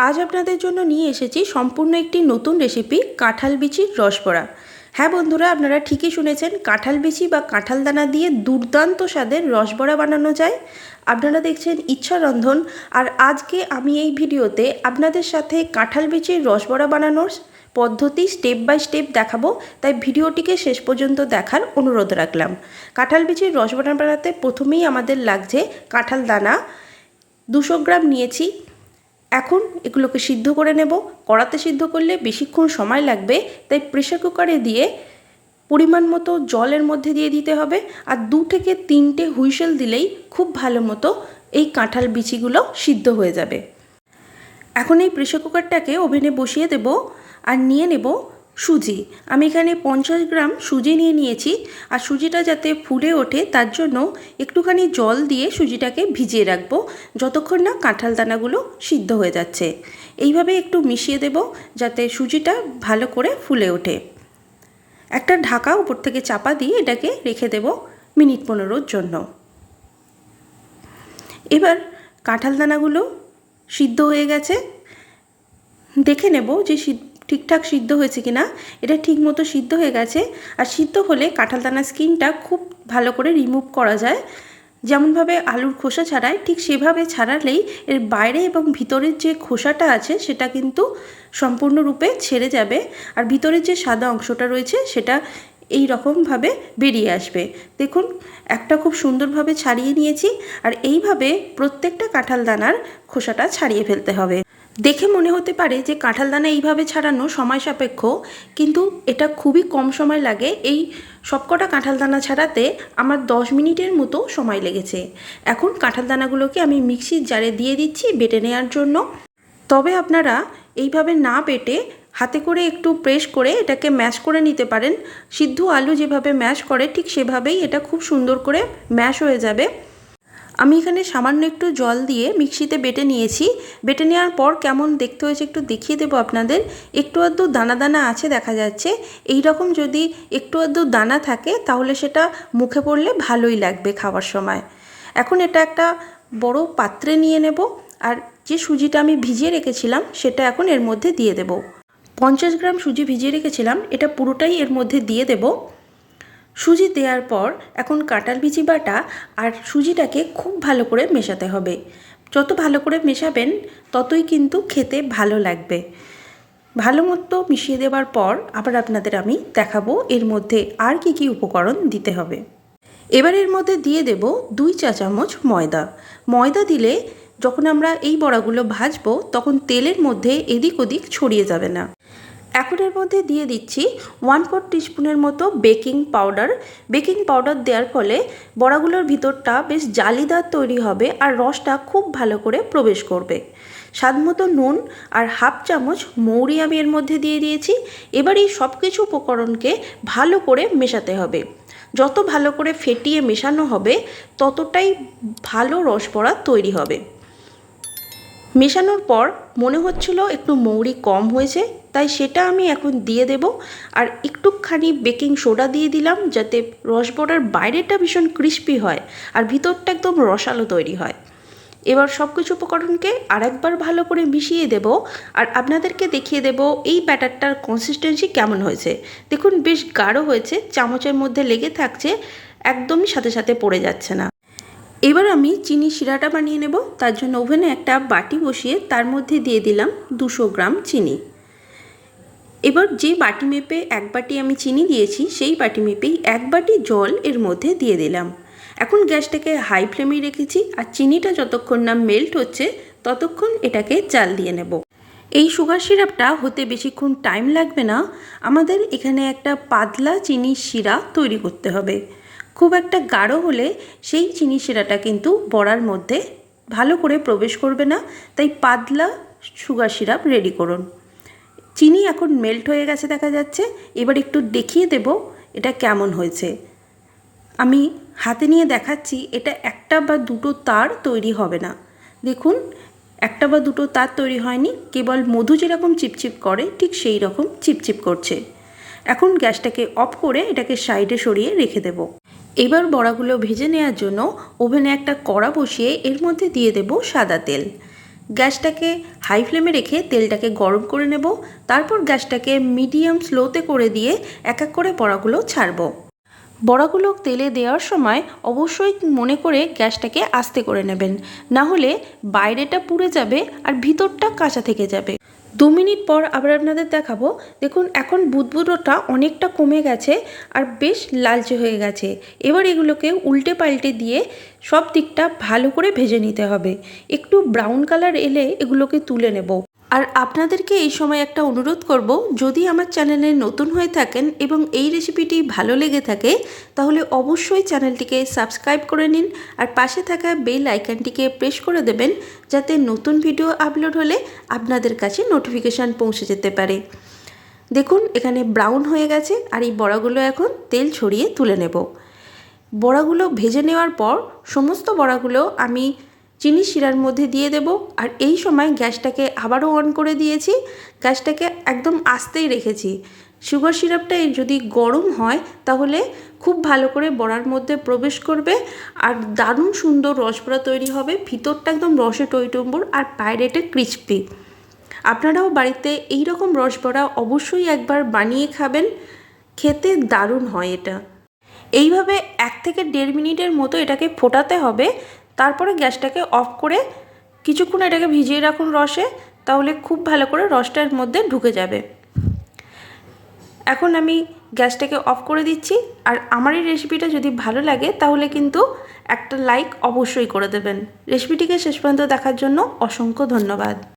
আজ আপনাদের জন্য নিয়ে এসেছি সম্পূর্ণ একটি নতুন রেসিপি কাঁঠাল বিচির রসবড়া। হ্যাঁ বন্ধুরা, আপনারা ঠিকই শুনেছেন, কাঁঠাল বিচি বা কাঁঠাল দানা দিয়ে দুর্দান্ত স্বাদের রসবড়া বানানো যায়। আপনারা দেখছেন ইচ্ছা রন্ধন, আর আজকে আমি এই ভিডিওতে আপনাদের সাথে কাঁঠাল বিচির রসবড়া বানানোর পদ্ধতি স্টেপ বাই স্টেপ দেখাবো, তাই ভিডিওটিকে শেষ পর্যন্ত দেখার অনুরোধ রাখলাম। কাঁঠাল বিচির রসবড়া বানাতে প্রথমেই আমাদের লাগছে কাঁঠাল দানা 200 গ্রাম নিয়েছি। এখন এগুলোকে সিদ্ধ করে নেব। কড়াতে সিদ্ধ করলে বেশিক্ষণ সময় লাগবে, তাই প্রেসার কুকারে দিয়ে পরিমাণ মতো জলের মধ্যে দিয়ে দিতে হবে, আর 2 থেকে 3টে হুইসেল দিলেই খুব ভালো মতো এই কাঁঠাল বিচিগুলো সিদ্ধ হয়ে যাবে। এখন এই প্রেসার কুকারটাকে ওভেনে বসিয়ে দেব আর নিয়ে নেব সুজি। আমি এখানে 50 গ্রাম সুজি নিয়ে নিয়েছি, আর সুজিটা যাতে ফুলে ওঠে তার জন্য একটুখানি জল দিয়ে সুজিটাকে ভিজিয়ে রাখবো যতক্ষণ না কাঁঠাল দানাগুলো সিদ্ধ হয়ে যাচ্ছে। এইভাবে একটু মিশিয়ে দেব যাতে সুজিটা ভালো করে ফুলে ওঠে। একটা ঢাকা উপর থেকে চাপা দিয়ে এটাকে রেখে দেব মিনিট 15-র জন্য। এবার কাঁঠাল দানাগুলো সিদ্ধ হয়ে গেছে, দেখে নেব যে ঠিকঠাক সিদ্ধ হয়েছে কিনা। এটা ঠিক মতো সিদ্ধ হয়ে গেছে, আর সিদ্ধ হলে কাঁঠাল দানার স্কিনটা খুব ভালো করে রিমুভ করা যায়। যেমনভাবে আলুর খোসা ছাড়ায় ঠিক সেভাবে ছাড়ালেই এর বাইরে এবং ভিতরের যে খোসাটা আছে সেটা কিন্তু সম্পূর্ণরূপে ছেড়ে যাবে, আর ভিতরের যে সাদা অংশটা রয়েছে সেটা এই রকমভাবে বেরিয়ে আসবে। দেখুন, একটা খুব সুন্দরভাবে ছাড়িয়ে নিয়েছি, আর এইভাবে প্রত্যেকটা কাঁঠাল দানার খোসাটা ছাড়িয়ে ফেলতে হবে। দেখে মনে হতে পারে যে কাঁঠাল দানা এইভাবে ছাড়ানো সময় সাপেক্ষ, কিন্তু এটা খুবই কম সময় লাগে। এই সবকটা কাঁঠাল দানা ছাড়াতে আমার 10 মিনিটের মতো সময় লেগেছে। এখন কাঁঠাল দানাগুলোকে আমি মিক্সির জারে দিয়ে দিচ্ছি বেটে নেওয়ার জন্য। তবে আপনারা এইভাবে না বেটে হাতে করে একটু প্রেস করে এটাকে ম্যাশ করে নিতে পারেন। সিদ্ধ আলু যেভাবে ম্যাশ করে ঠিক সেভাবেই এটা খুব সুন্দর করে ম্যাশ হয়ে যাবে। আমি এখানে সামান্য একটু জল দিয়ে মিক্সিতে বেটে নিয়েছি। বেটে নেওয়ার পর কেমন দেখতে হয়েছে একটু দেখিয়ে দেবো আপনাদের। একটু আধটু দানা দানা আছে দেখা যাচ্ছে। এই রকম যদি একটু আধটু দানা থাকে তাহলে সেটা মুখে পড়লে ভালোই লাগবে খাওয়ার সময়। এখন এটা একটা বড় পাত্রে নিয়ে নেব, আর যে সুজিটা আমি ভিজিয়ে রেখেছিলাম সেটা এখন এর মধ্যে দিয়ে দেব। 50 গ্রাম সুজি ভিজিয়ে রেখেছিলাম, এটা পুরোটাই এর মধ্যে দিয়ে দেব। সুজি দেওয়ার পর এখন কাঁঠাল বিচি বাটা আর সুজিটাকে খুব ভালো করে মেশাতে হবে। যত ভালো করে মেশাবেন ততই কিন্তু খেতে ভালো লাগবে। ভালো মতো মিশিয়ে দেওয়ার পর আবার আপনাদের আমি দেখাবো এর মধ্যে আর কি কি উপকরণ দিতে হবে। এবার এর মধ্যে দিয়ে দেব 2 চা চামচ ময়দা। ময়দা দিলে যখন আমরা এই বড়াগুলো ভাজবো তখন তেলের মধ্যে এদিক ওদিক ছড়িয়ে যাবে না। এখন এর মধ্যে দিয়ে দিচ্ছি 1/4 টিস্পুনের মতো বেকিং পাউডার। বেকিং পাউডার দেওয়ার ফলে বড়াগুলোর ভিতরটা বেশ জালিদার তৈরি হবে, আর রসটা খুব ভালো করে প্রবেশ করবে। স্বাদমতো নুন আর 1/2 চামচ মৌরি আমি এর মধ্যে দিয়ে দিয়েছি। এবার এই সব কিছু উপকরণকে ভালো করে মেশাতে হবে। যত ভালো করে ফেটিয়ে মেশানো হবে ততটাই ভালো রসবড়া তৈরি হবে। মেশানোর পর মনে হচ্ছিল একটু মৌরি কম হয়েছে, তাই সেটা আমি এখন দিয়ে দেব। আর একটুখানি বেকিং সোডা দিয়ে দিলাম যাতে রসবড়ার বাইরেটা ভীষণ ক্রিস্পি হয় আর ভিতরটা একদম রসালো তৈরি হয়। এবার সব কিছু উপকরণকে আরেকবার ভালো করে মিশিয়ে দেব, আর আপনাদেরকে দেখিয়ে দেব এই ব্যাটারটার কনসিস্টেন্সি কেমন হয়েছে। দেখুন, বেশ গাঢ় হয়েছে, চামচের মধ্যে লেগে থাকছে, একদমই সাথে সাথে পড়ে যাচ্ছে না। এবার আমি চিনি শিরাটা বানিয়ে নেব। তার জন্য ওভেনে একটা বাটি বসিয়ে তার মধ্যে দিয়ে দিলাম 200 গ্রাম চিনি। এবার যে বাটি মেপে 1 বাটি আমি চিনি দিয়েছি সেই বাটি মেপেই 1 বাটি জল এর মধ্যে দিয়ে দিলাম। এখন গ্যাসটাকে হাই ফ্লেমে রেখেছি, আর চিনিটা যতক্ষণ না মেল্ট হচ্ছে ততক্ষণ এটাকে জাল দিয়ে নেব। এই সুগার সিরাপটা হতে বেশিক্ষণ টাইম লাগবে না। আমাদের এখানে একটা পাতলা চিনির শিরা তৈরি করতে হবে। খুব একটা গাঢ় হলে সেই চিনি শিরাটা কিন্তু বড়ার মধ্যে ভালো করে প্রবেশ করবে না, তাই পাতলা সুগার সিরাপ রেডি করুন। চিনি এখন মেল্ট হয়ে গেছে দেখা যাচ্ছে। এবার একটু দেখিয়ে দেব এটা কেমন হয়েছে। আমি হাতে নিয়ে দেখাচ্ছি, এটা একটা বা দুটো তার তৈরি হবে না। দেখুন, একটা বা দুটো তার তৈরি হয়নি, কেবল মধু যেরকম চিপচিপ করে ঠিক সেই রকম চিপচিপ করছে। এখন গ্যাসটাকে অফ করে এটাকে সাইডে সরিয়ে রেখে দেব। এবার বড়াগুলো ভেজে নেওয়ার জন্য ওভেনে একটা কড়া বসিয়ে এর মধ্যে দিয়ে দেব সাদা তেল। গ্যাসটাকে হাই ফ্লেমে রেখে তেলটাকে গরম করে নেব। তারপর গ্যাসটাকে মিডিয়াম স্লোতে করে দিয়ে এক এক করে বড়াগুলো ছাড়বো। বড়াগুলো তেলে দেওয়ার সময় অবশ্যই মনে করে গ্যাসটাকে আস্তে করে নেবেন, না হলে বাইরেটা পুড়ে যাবে আর ভিতরটা কাঁচা থেকে যাবে। 2 মিনিট পর আবার আপনাদের দেখাবো। দেখুন এখন বুদবুদোটা অনেকটা কমে গেছে আর বেশ লালচে হয়ে গেছে। এবার এগুলোকে উল্টে পাল্টে দিয়ে সব দিকটা ভালো করে ভেজে নিতে হবে। একটু ব্রাউন কালার এলে এগুলোকে তুলে নেব। আর আপনাদেরকে এই সময় একটা অনুরোধ করব, যদি আমার চ্যানেলে নতুন হয়ে থাকেন এবং এই রেসিপিটি ভালো লেগে থাকে তাহলে অবশ্যই চ্যানেলটিকে সাবস্ক্রাইব করে নিন আর পাশে থাকা বেল আইকনটিকে প্রেস করে দেবেন, যাতে নতুন ভিডিও আপলোড হলে আপনাদের কাছে নোটিফিকেশান পৌঁছে যেতে পারে। দেখুন এখানে ব্রাউন হয়ে গেছে আর এই বড়াগুলো এখন তেল ছড়িয়ে তুলে নেব। বড়াগুলো ভেজে নেওয়ার পর সমস্ত বড়াগুলো আমি চিনি শিরার মধ্যে দিয়ে দেব। আর এই সময় গ্যাসটাকে আবারও অন করে দিয়েছি, গ্যাসটাকে একদম আস্তেই রেখেছি। সুগার সিরাপটা যদি গরম হয় তাহলে খুব ভালো করে বড়ার মধ্যে প্রবেশ করবে আর দারুণ সুন্দর রসবড়া তৈরি হবে। ভিতরটা একদম রসে টইটম্বুর আর বাইরেটা ক্রিস্পি। আপনারাও বাড়িতে এই রকম রসবড়া অবশ্যই একবার বানিয়ে খাবেন, খেতে দারুণ হয় এটা। এইভাবে 1 থেকে 1.5 মিনিটের মতো এটাকে ফোটাতে হবে। তারপরে গ্যাসটাকে অফ করে কিছুক্ষণ এটাকে ভিজিয়ে রাখুন রসে, তাহলে খুব ভালো করে রসটার মধ্যে ঢুকে যাবে। এখন আমি গ্যাসটাকে অফ করে দিচ্ছি। আর আমার এই রেসিপিটা যদি ভালো লাগে তাহলে কিন্তু একটা লাইক অবশ্যই করে দেবেন। রেসিপিটিকে শেষ পর্যন্ত দেখার জন্য অসংখ্য ধন্যবাদ।